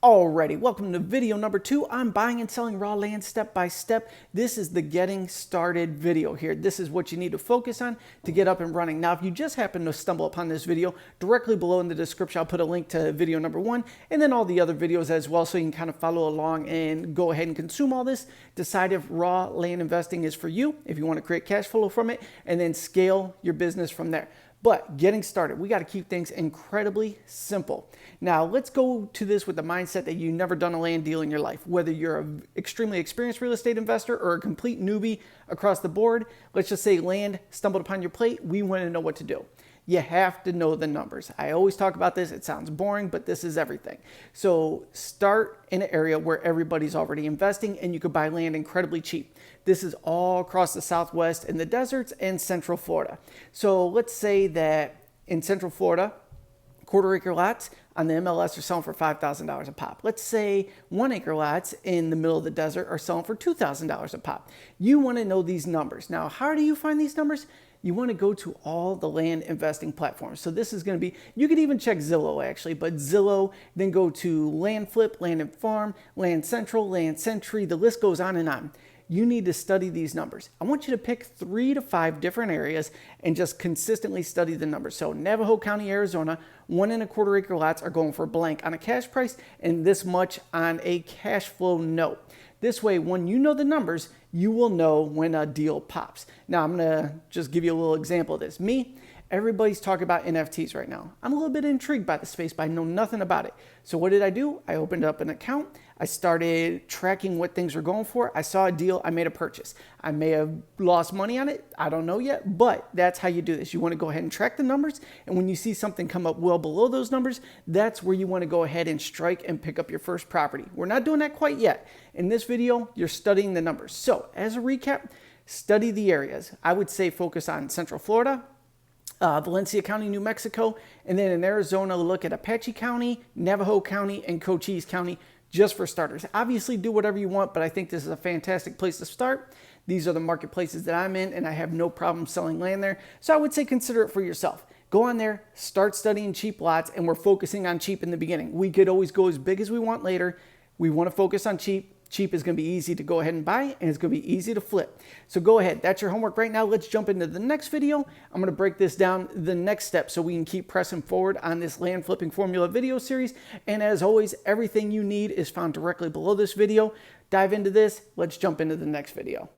Alrighty, welcome to video number 2. I'm buying and selling raw land step by step. This is the getting started video here. This is what you need to focus on to get up and running. Now, if you just happen to stumble upon this video, directly below in the description, I'll put a link to video number 1 and then all the other videos as well, so you can kind of follow along and go ahead and consume all this. Decide if raw land investing is for you, if you want to create cash flow from it, and then scale your business from there. But getting started, we got to keep things incredibly simple. Now, let's go to this with the mindset that you've never done a land deal in your life. Whether you're an extremely experienced real estate investor or a complete newbie across the board, let's just say land stumbled upon your plate, we want to know what to do. You have to know the numbers. I always talk about this. It sounds boring, but this is everything. So start in an area where everybody's already investing and you could buy land incredibly cheap. This is all across the Southwest in the deserts and Central Florida. So let's say that in Central Florida, quarter-acre lots on the MLS are selling for $5,000 a pop. Let's say 1-acre lots in the middle of the desert are selling for $2,000 a pop. You want to know these numbers. Now, how do you find these numbers? You want to go to all the land investing platforms. So this is going to be, you could even check Zillow actually, but Zillow, then go to Land Flip, Land and Farm, Land Central, Land Century, the list goes on and on. You need to study these numbers. I want you to pick 3 to 5 different areas and just consistently study the numbers. So Navajo County, Arizona, 1.25 acre lots are going for blank on a cash price and this much on a cash flow note. This way, when you know the numbers, you will know when a deal pops. Now, I'm gonna just give you a little example of this. Everybody's talking about NFTs right now. I'm a little bit intrigued by the space, but I know nothing about it. So what did I do? I opened up an account. I started tracking what things were going for. I saw a deal, I made a purchase. I may have lost money on it, I don't know yet, but that's how you do this. You wanna go ahead and track the numbers, and when you see something come up well below those numbers, that's where you wanna go ahead and strike and pick up your first property. We're not doing that quite yet. In this video, you're studying the numbers. So as a recap, study the areas. I would say focus on Central Florida, Valencia County, New Mexico, and then in Arizona, look at Apache County, Navajo County, and Cochise County, just for starters. Obviously, do whatever you want, but I think this is a fantastic place to start. These are the marketplaces that I'm in, and I have no problem selling land there. So I would say consider it for yourself. Go on there, start studying cheap lots, and we're focusing on cheap in the beginning. We could always go as big as we want later. We want to focus on cheap. Cheap is going to be easy to go ahead and buy, and it's going to be easy to flip. So go ahead. That's your homework right now. Let's jump into the next video. I'm going to break this down the next step so we can keep pressing forward on this land flipping formula video series. And as always, everything you need is found directly below this video. Dive into this. Let's jump into the next video.